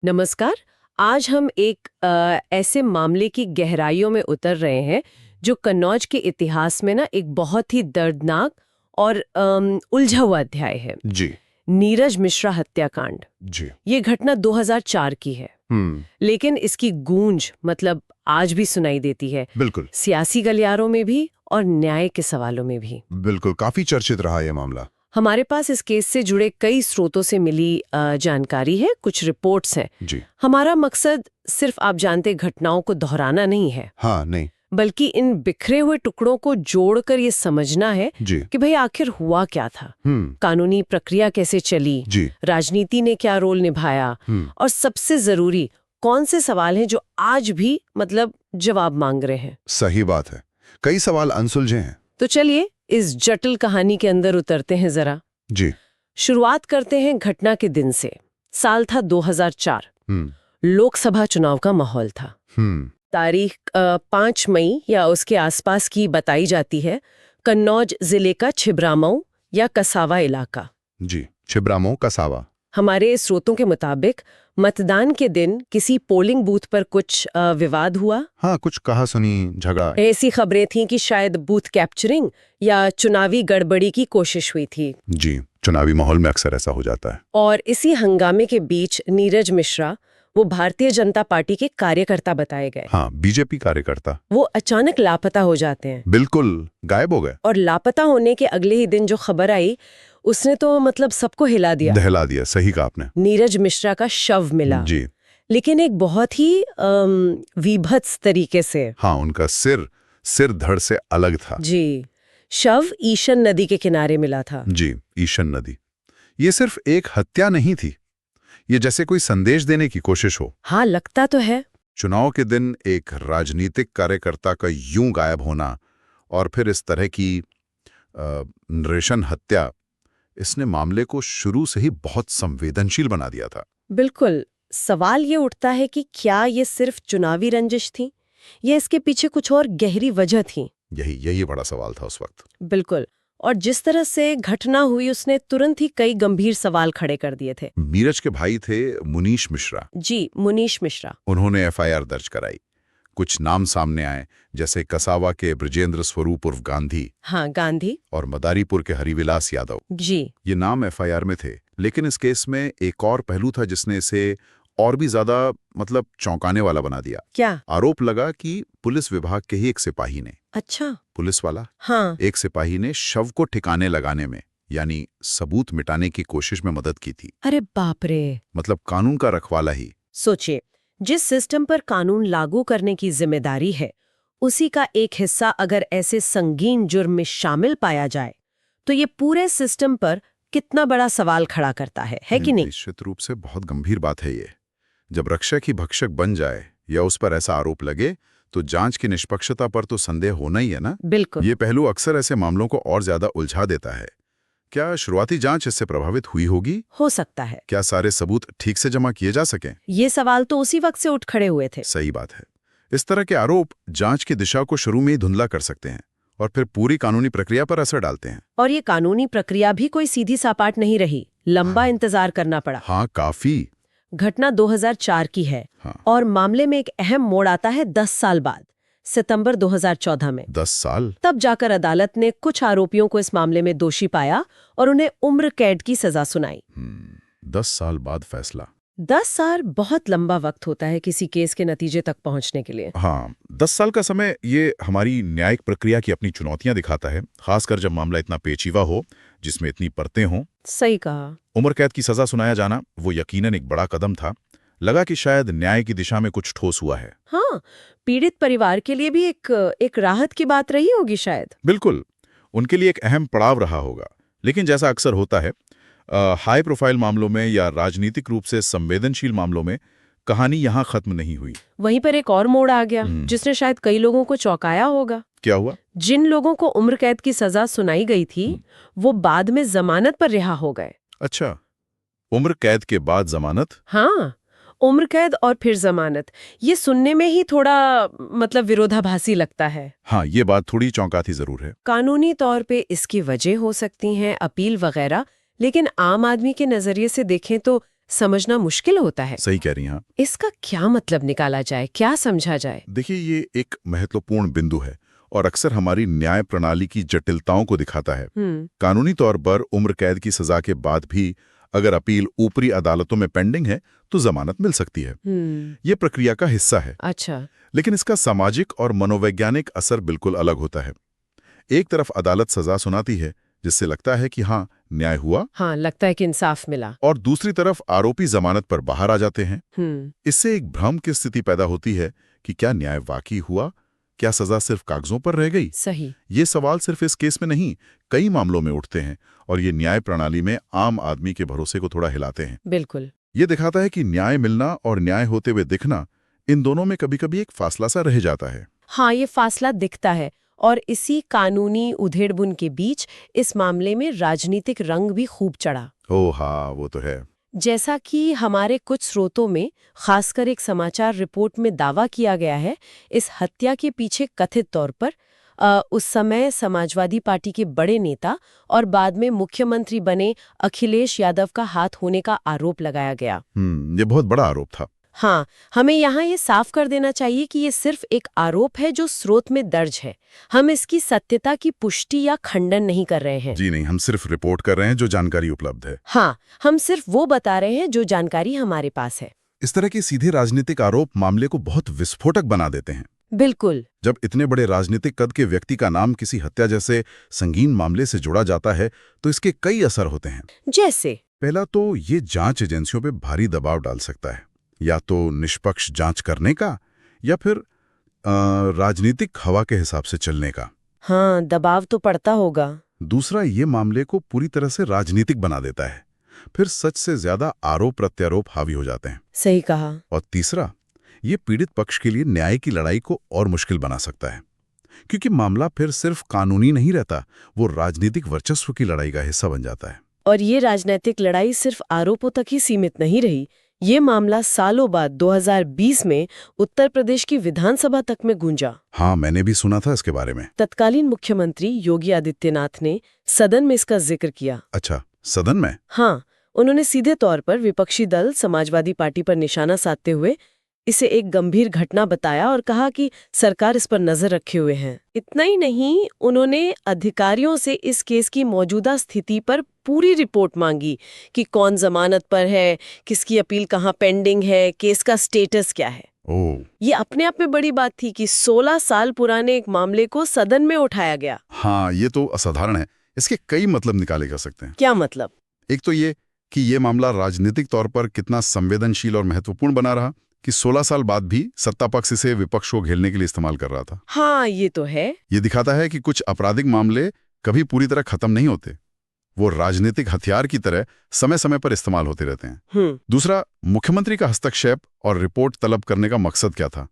नमस्कार। आज हम एक ऐसे मामले की गहराइयों में उतर रहे हैं जो कन्नौज के इतिहास में ना एक बहुत ही दर्दनाक और उलझा हुआ अध्याय है। जी। नीरज मिश्रा हत्याकांड। जी। ये घटना 2004 की है, लेकिन इसकी गूंज मतलब आज भी सुनाई देती है, बिल्कुल। सियासी गलियारों में भी और न्याय के सवालों में भी। बिल्कुल, काफी चर्चित रहा ये मामला। हमारे पास इस केस से जुड़े कई स्रोतों से मिली जानकारी है, कुछ रिपोर्ट्स हैं। जी। हमारा मकसद सिर्फ आप जानते घटनाओं को दोहराना नहीं है, हाँ, नहीं। बल्कि इन बिखरे हुए टुकड़ों को जोड़कर ये समझना है जी। कि भाई आखिर हुआ क्या था, कानूनी प्रक्रिया कैसे चली, जी। राजनीति ने क्या रोल निभाया, और सबसे जरूरी कौन से सवाल हैं जो आज भी मतलब जवाब मांग रहे हैं। सही बात है, कई सवाल अनसुलझे हैं। तो चलिए इस जटिल कहानी के अंदर उतरते हैं जरा। जी। शुरुआत करते हैं घटना के दिन से। साल था 2004। लोकसभा चुनाव का माहौल था। तारीख 5 मई या उसके आसपास की बताई जाती है। कन्नौज जिले का छिबरामऊ या कसावा इलाका। जी, छिबरामऊ कसावा। हमारे स्रोतों के मुताबिक मतदान के दिन किसी पोलिंग बूथ पर कुछ विवाद हुआ। हाँ, कुछ कहा सुनी झगड़ा। ऐसी खबरें थीं कि शायद बूथ कैप्चरिंग या चुनावी गड़बड़ी की कोशिश हुई थी। जी, चुनावी माहौल में अक्सर ऐसा हो जाता है। और इसी हंगामे के बीच नीरज मिश्रा, वो भारतीय जनता पार्टी के कार्यकर्ता बताए गए। हाँ, बीजेपी कार्यकर्ता। वो अचानक लापता हो जाते हैं। बिल्कुल, गायब हो गए। और लापता होने के अगले ही दिन जो खबर आई, उसने तो मतलब सबको हिला दिया। दहला दिया, सही कहा आपने। नीरज मिश्रा का शव मिला। जी। लेकिन एक बहुत ही विभत्स तरीके से। हाँ, उनका सिर धड़ से अलग था। जी। शव ईशन नदी के किनारे मिला था। जी, ईशन नदी। ये सिर्फ एक हत्या नहीं थी, ये जैसे कोई संदेश देने की कोशिश हो। हाँ, लगता तो है। चुनाव के दिन एक राजनीतिक कार्यकर्ता का यूं गायब होना और फिर इस तरह की नृशंस हत्या, इसने मामले को शुरू से ही बहुत संवेदनशील बना दिया था। बिल्कुल। सवाल ये उठता है कि क्या ये सिर्फ चुनावी रंजिश थी या इसके पीछे कुछ और गहरी वजह थी। यही बड़ा सवाल था उस वक्त। बिल्कुल। और जिस तरह से घटना हुई उसने तुरंत ही कई गंभीर सवाल खड़े कर दिए थे। नीरज के भाई थे मुनीश मिश्रा। जी, मुनीश मिश्रा। उन्होंने एफआईआर दर्ज कराई। कुछ नाम सामने आए, जैसे कसावा के ब्रजेंद्र स्वरूप उर्फ गांधी। हाँ, गांधी। और मदारीपुर के हरिविलास यादव। जी। ये नाम एफआईआर में थे, लेकिन इस केस में एक और पहलू था जिसने इसे और भी ज्यादा मतलब चौंकाने वाला बना दिया। क्या? आरोप लगा कि पुलिस विभाग के ही एक सिपाही ने, अच्छा, पुलिस वाला, हाँ, एक सिपाही ने शव को ठिकाने लगाने में, यानी सबूत मिटाने की कोशिश में मदद की थी। अरे बाप रे। मतलब कानून का रखवाला ही। सोचिए, जिस सिस्टम पर कानून लागू करने की जिम्मेदारी है, उसी का एक हिस्सा अगर ऐसे संगीन जुर्म में शामिल पाया जाए तो ये पूरे सिस्टम पर कितना बड़ा सवाल खड़ा करता है कि नहीं? निश्चित रूप से बहुत गंभीर बात है ये। जब रक्षक ही भक्षक बन जाए या उस पर ऐसा आरोप लगे तो जांच की निष्पक्षता पर तो संदेह होना ही है ना। बिल्कुल। ये पहलू अक्सर ऐसे मामलों को और ज्यादा उलझा देता है। क्या शुरुआती जांच इससे प्रभावित हुई होगी? हो सकता है। क्या सारे सबूत ठीक से जमा किए जा सकें? ये सवाल तो उसी वक्त से उठ खड़े हुए थे। सही बात है। इस तरह के आरोप जांच की दिशा को शुरू में ही धुंधला कर सकते हैं और फिर पूरी कानूनी प्रक्रिया पर असर डालते हैं। और ये कानूनी प्रक्रिया भी कोई सीधी सपाट नहीं रही, लंबा इंतजार करना पड़ा। हाँ, काफी। घटना 2004 की है। हाँ। और मामले में एक अहम मोड़ आता है 10 साल बाद, सितंबर 2014 में। 10 साल? तब जाकर अदालत ने कुछ आरोपियों को इस मामले में दोषी पाया और उन्हें उम्र कैद की सजा सुनाई। 10 साल बाद फैसला। 10 साल बहुत लंबा वक्त होता है किसी केस के नतीजे तक पहुंचने के लिए। हाँ, 10 साल का समय ये हमारी न्यायिक प्रक्रिया की अपनी चुनौतियां दिखाता है, खासकर जब मामला इतना पेचीदा हो, जिसमें इतनी परतें हों। सही कहा। उम्र कैद की सजा सुनाया जाना वो यकीनन एक बड़ा कदम था। लगा कि शायद न्याय की दिशा में कुछ ठोस हुआ है। हाँ, पीड़ित परिवार के लिए भी एक राहत की बात रही होगी शायद। बिल्कुल, उनके लिए एक अहम पड़ाव रहा होगा। लेकिन जैसा अक्सर होता है हाई प्रोफाइल मामलों में या राजनीतिक रूप से संवेदनशील मामलों में, कहानी यहाँ खत्म नहीं हुई। वहीं पर एक और मोड़ आ गया जिसने शायद कई लोगों को चौंकाया होगा। क्या हुआ? जिन लोगों को उम्र कैद की सजा सुनाई गई थी वो बाद में जमानत पर रिहा हो गए। अच्छा, उम्र कैद के बाद जमानत? हाँ, उम्र कैद और फिर जमानत, ये सुनने में ही थोड़ा मतलब विरोधाभासी लगता है। हाँ, ये बात थोड़ी चौंकाती जरूर है। कानूनी तौर पे इसकी वजह हो सकती हैं अपील वगैरह, लेकिन आम आदमी के नजरिए से देखें तो समझना मुश्किल होता है। सही कह रही हैं आप। इसका क्या मतलब निकाला जाए, क्या समझा जाए? देखिए, ये एक महत्वपूर्ण बिंदु है और अक्सर हमारी न्याय प्रणाली की जटिलताओं को दिखाता है। कानूनी तौर पर उम्र कैद की सजा के बाद भी अगर अपील ऊपरी अदालतों में पेंडिंग है तो जमानत मिल सकती है। ये प्रक्रिया का हिस्सा है। अच्छा। लेकिन इसका सामाजिक और मनोवैज्ञानिक असर बिल्कुल अलग होता है। एक तरफ अदालत सजा सुनाती है जिससे लगता है कि हाँ, न्याय हुआ, हाँ, लगता है कि इंसाफ मिला, और दूसरी तरफ आरोपी जमानत पर बाहर आ जाते हैं। इससे एक भ्रम की स्थिति पैदा होती है कि क्या न्याय वाकई हुआ, क्या सजा सिर्फ कागजों पर रह गई। सही। ये सवाल सिर्फ इस केस में नहीं, कई मामलों में उठते हैं और ये न्याय प्रणाली में आम आदमी के भरोसे को थोड़ा हिलाते हैं। बिल्कुल। ये दिखाता है कि न्याय मिलना और न्याय होते हुए दिखना, इन दोनों में कभी-कभी एक फासला सा रह जाता है। हाँ, ये फासला दिखता है और इसी कानूनी उधेड़बुन के बीच इस मामले में राजनीतिक रंग भी खूब चढ़ा। ओह हाँ, वो तो है। जैसा कि हमारे कुछ स्रोतों में, खासकर एक समाचार रिपोर्ट में दावा किया गया है, इस हत्या के पीछे कथित तौर पर उस समय समाजवादी पार्टी के बड़े नेता और बाद में मुख्यमंत्री बने अखिलेश यादव का हाथ होने का आरोप लगाया गया। ये बहुत बड़ा आरोप था। हाँ, हमें यहाँ ये साफ कर देना चाहिए कि ये सिर्फ एक आरोप है जो स्रोत में दर्ज है। हम इसकी सत्यता की पुष्टि या खंडन नहीं कर रहे हैं। जी नहीं, हम सिर्फ रिपोर्ट कर रहे हैं जो जानकारी उपलब्ध है। हाँ, हम सिर्फ वो बता रहे हैं जो जानकारी हमारे पास है। इस तरह के सीधे राजनीतिक आरोप मामले को बहुत विस्फोटक बना देते हैं। बिल्कुल। जब इतने बड़े राजनीतिक कद के व्यक्ति का नाम किसी हत्या जैसे संगीन मामले से जोड़ा जाता है तो इसके कई असर होते हैं। जैसे पहला तो ये जांच एजेंसियों पे भारी दबाव डाल सकता है, या तो निष्पक्ष जांच करने का या फिर राजनीतिक हवा के हिसाब से चलने का। हाँ, दबाव तो पड़ता होगा। दूसरा, ये मामले को पूरी तरह से राजनीतिक बना देता है, फिर सच से ज्यादा आरोप प्रत्यारोप हावी हो जाते हैं। सही कहा। और तीसरा, ये पीड़ित पक्ष के लिए न्याय की लड़ाई को और मुश्किल बना सकता है, क्योंकि मामला फिर सिर्फ कानूनी नहीं रहता, वो राजनीतिक वर्चस्व की लड़ाई का हिस्सा बन जाता है। और ये राजनीतिक लड़ाई सिर्फ आरोपों तक ही सीमित नहीं रही। ये मामला सालों बाद 2020 में उत्तर प्रदेश की विधानसभा तक में गूंजा। हाँ, मैंने भी सुना था इसके बारे में। तत्कालीन मुख्यमंत्री योगी आदित्यनाथ ने सदन में इसका जिक्र किया। अच्छा, सदन में? हाँ, उन्होंने सीधे तौर पर विपक्षी दल समाजवादी पार्टी पर निशाना साधते हुए इसे एक गंभीर घटना बताया और कहा कि सरकार इस पर नजर रखे हुए है। इतना ही नहीं, उन्होंने अधिकारियों से इस केस की मौजूदा स्थिति पर पूरी रिपोर्ट मांगी कि कौन जमानत पर है, किसकी अपील कहाँ पेंडिंग है, केस का स्टेटस क्या है। ये अपने आप में बड़ी बात थी कि 16 साल पुराने एक मामले को सदन में उठाया गया। हाँ, ये तो असाधारण है। इसके कई मतलब निकाले जा सकते हैं। क्या मतलब? एक तो ये कि ये मामला राजनीतिक तौर पर कितना संवेदनशील और महत्वपूर्ण बना रहा कि 16 साल बाद भी सत्ता पक्ष इसे विपक्ष को घेरने के लिए इस्तेमाल कर रहा था। हाँ, ये तो है। ये दिखाता है कि कुछ आपराधिक मामले कभी पूरी तरह खत्म नहीं होते, वो राजनीतिक हथियार की तरह समय समय पर इस्तेमाल होते रहते हैं। दूसरा, मुख्यमंत्री का हस्तक्षेप और रिपोर्ट तलब करने का मकसद क्या था?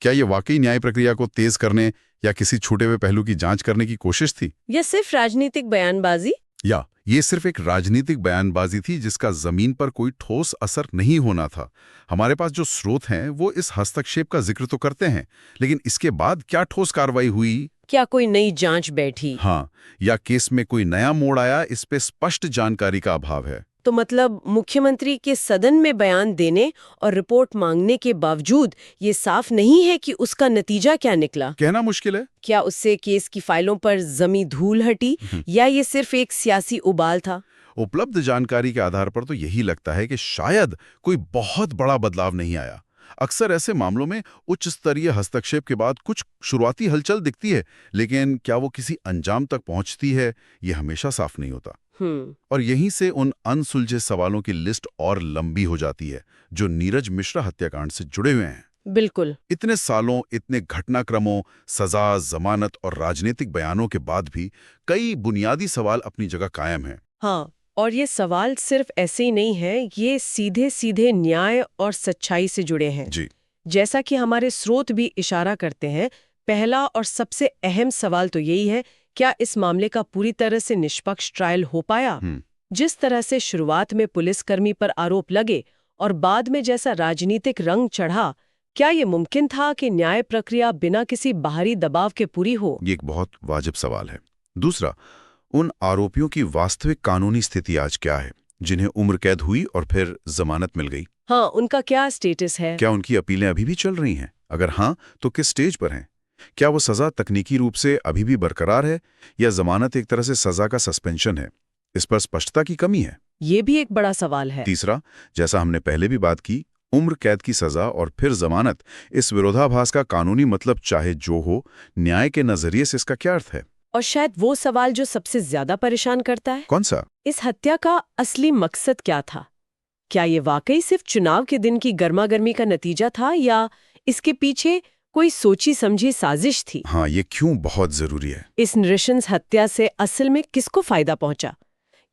क्या ये वाकई न्याय प्रक्रिया को तेज करने या किसी छूटे हुए पहलू की जांच करने की कोशिश थी, या सिर्फ राजनीतिक बयानबाजी? या ये सिर्फ एक राजनीतिक बयानबाजी थी जिसका जमीन पर कोई ठोस असर नहीं होना था? हमारे पास जो स्रोत हैं वो इस हस्तक्षेप का जिक्र तो करते हैं, लेकिन इसके बाद क्या ठोस कार्रवाई हुई? क्या कोई नई जांच बैठी? हाँ, या केस में कोई नया मोड़ आया, इस पे स्पष्ट जानकारी का अभाव है। तो मतलब मुख्यमंत्री के सदन में बयान देने और रिपोर्ट मांगने के बावजूद ये साफ नहीं है कि उसका नतीजा क्या निकला। कहना मुश्किल है। क्या उससे केस की फाइलों पर जमी धूल हटी या ये सिर्फ एक सियासी उबाल था? उपलब्ध जानकारी के आधार पर तो यही लगता है कि शायद कोई बहुत बड़ा बदलाव नहीं आया। अक्सर ऐसे मामलों में उच्च स्तरीय हस्तक्षेप के बाद कुछ शुरुआती हलचल दिखती है, लेकिन क्या वो किसी अंजाम तक पहुंचती है, ये हमेशा साफ नहीं होता। और यहीं से उन अनसुलझे सवालों की लिस्ट और लंबी हो जाती है जो नीरज मिश्रा हत्याकांड से जुड़े हुए हैं। बिल्कुल। इतने सालों, इतने घटनाक्रमों, सजा, जमानत और राजनीतिक बयानों के बाद भी कई बुनियादी सवाल अपनी जगह कायम हैं। हाँ, और ये सवाल सिर्फ ऐसे ही नहीं है, ये सीधे सीधे न्याय और सच्चाई से जुड़े हैं। जी। जैसा कि हमारे स्रोत भी इशारा करते हैं, पहला और सबसे अहम सवाल तो यही है, क्या इस मामले का पूरी तरह से निष्पक्ष ट्रायल हो पाया? जिस तरह से शुरुआत में पुलिसकर्मी पर आरोप लगे और बाद में जैसा राजनीतिक रंग चढ़ा, क्या ये मुमकिन था कि न्याय प्रक्रिया बिना किसी बाहरी दबाव के पूरी हो? ये एक बहुत वाजिब सवाल है। दूसरा, उन आरोपियों की वास्तविक कानूनी स्थिति आज क्या है? जिन्हें उम्र कैद हुई और फिर जमानत मिल गई। हाँ, उनका क्या स्टेटस है? क्या उनकी अपीलें अभी भी चल रही हैं? अगर हाँ, तो किस स्टेज पर हैं? क्या वो सजा तकनीकी रूप से अभी भी बरकरार है या जमानत एक तरह से सजा का सस्पेंशन है? इस पर स्पष्टता की कमी है। ये भी एक बड़ा सवाल है। तीसरा, जैसा हमने पहले भी बात की, उम्र कैद की सजा और फिर जमानत, इस विरोधाभास का कानूनी मतलब चाहे जो हो, न्याय के नजरिए से इसका क्या अर्थ है? और शायद वो सवाल जो सबसे ज्यादा परेशान करता है, कौन सा? इस हत्या का असली मकसद क्या था? क्या ये वाकई सिर्फ चुनाव के दिन की गर्मागर्मी का नतीजा था या इसके पीछे कोई सोची समझी साजिश थी? हाँ, ये क्यों बहुत जरूरी है। इस नृशंस हत्या से असल में किसको फायदा पहुंचा?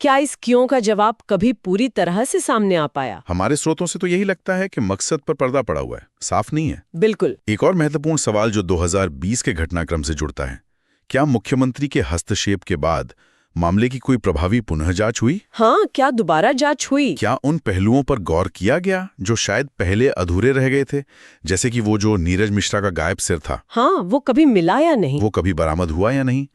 क्या इस क्यों का जवाब कभी पूरी तरह से सामने आ पाया? हमारे स्रोतों से तो यही लगता है कि मकसद पर पर्दा पड़ा हुआ है, साफ नहीं है। बिल्कुल। एक और महत्वपूर्ण सवाल जो 2020 के घटनाक्रम से जुड़ता है, क्या मुख्यमंत्री के हस्तक्षेप के बाद मामले की कोई प्रभावी पुनः जांच हुई? हाँ, क्या दोबारा जांच हुई? क्या उन पहलुओं पर गौर किया गया जो शायद पहले अधूरे रह गए थे, जैसे कि वो जो नीरज मिश्रा का गायब सिर था, हाँ, वो कभी मिला या नहीं? वो कभी बरामद हुआ या नहीं?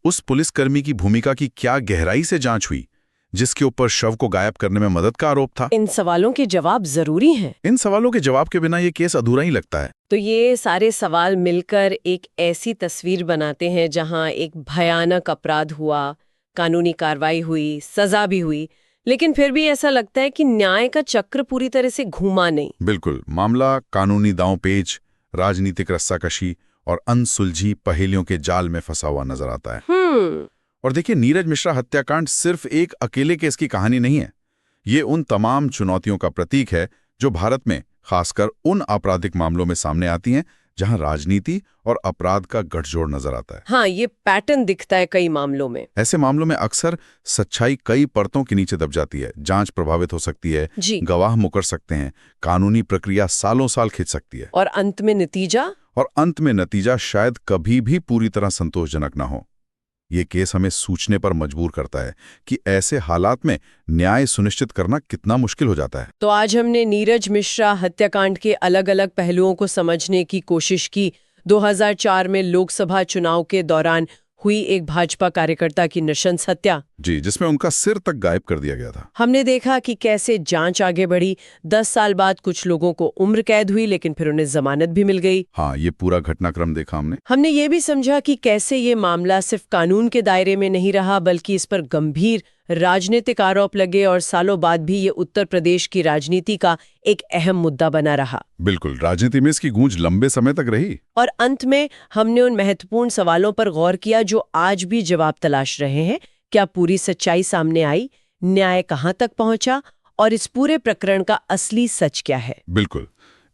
उस पुलिसकर्मी की भूमिका की क्या गहराई से जांच हुई जिसके ऊपर शव को गायब करने में मदद का आरोप था? इन सवालों के जवाब जरूरी हैं। इन सवालों के जवाब के बिना ये केस अधूरा ही लगता है। तो ये सारे सवाल मिलकर एक ऐसी तस्वीर बनाते हैं जहां एक भयानक अपराध हुआ, कानूनी कार्रवाई हुई, सजा भी हुई, लेकिन फिर भी ऐसा लगता है कि न्याय का चक्र पूरी तरह से घूमा नहीं। बिल्कुल, मामला कानूनी दांवपेच, राजनीतिक रस्साकशी और अनसुलझी पहेलियों के जाल में फंसा हुआ नजर आता है। और देखिए, नीरज मिश्रा हत्याकांड सिर्फ एक अकेले केस की कहानी नहीं है। ये उन तमाम चुनौतियों का प्रतीक है जो भारत में खासकर उन आपराधिक मामलों में सामने आती हैं जहां राजनीति और अपराध का गठजोड़ नजर आता है। हाँ, ये पैटर्न दिखता है कई मामलों में। ऐसे मामलों में अक्सर सच्चाई कई परतों के नीचे दब जाती है, जांच प्रभावित हो सकती है, गवाह मुकर सकते हैं, कानूनी प्रक्रिया सालों साल खिंच सकती है, और अंत में नतीजा शायद कभी भी पूरी तरह संतोषजनक ना हो। ये केस हमें सोचने पर मजबूर करता है कि ऐसे हालात में न्याय सुनिश्चित करना कितना मुश्किल हो जाता है। तो आज हमने नीरज मिश्रा हत्याकांड के अलग अलग पहलुओं को समझने की कोशिश की। 2004 में लोकसभा चुनाव के दौरान हुई एक भाजपा कार्यकर्ता की नृशंस हत्या, जी, जिसमें उनका सिर तक गायब कर दिया गया था। हमने देखा कि कैसे जांच आगे बढ़ी। 10 साल बाद कुछ लोगों को उम्र कैद हुई, लेकिन फिर उन्हें जमानत भी मिल गई। हाँ, ये पूरा घटनाक्रम देखा हमने ये भी समझा कि कैसे ये मामला सिर्फ कानून के दायरे में नहीं रहा, बल्कि इस पर गंभीर राजनीतिक आरोप लगे और सालों बाद भी ये उत्तर प्रदेश की राजनीति का एक अहम मुद्दा बना रहा। बिल्कुल, राजनीति में इसकी गूंज लंबे समय तक रही। और अंत में हमने उन महत्वपूर्ण सवालों पर गौर किया जो आज भी जवाब तलाश रहे हैं। क्या पूरी सच्चाई सामने आई? न्याय कहां तक पहुंचा? और इस पूरे प्रकरण का असली सच क्या है? बिल्कुल।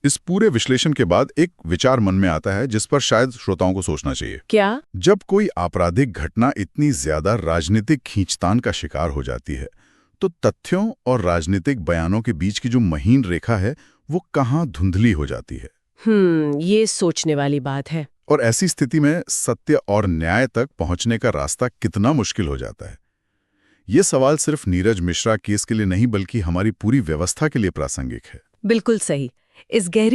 इस पूरे विश्लेषण के बाद एक विचार मन में आता है जिस पर शायद श्रोताओं को सोचना चाहिए। क्या? जब कोई आपराधिक घटना इतनी ज्यादा राजनीतिक खींचतान का शिकार हो जाती है, तो तथ्यों और राजनीतिक बयानों के बीच की जो महीन रेखा है, वो कहाँ धुंधली हो जाती है। ये सोचने वाली बात है। और ऐसी स्थिति में सत्य और न्याय तक पहुंचने का रास्ता कितना मुश्किल हो जाता है। ये सवाल सिर्फ नीरज मिश्रा केस के लिए नहीं, बल्कि हमारी पूरी व्यवस्था के लिए प्रासंगिक है। बिल्कुल सही। इस गहरी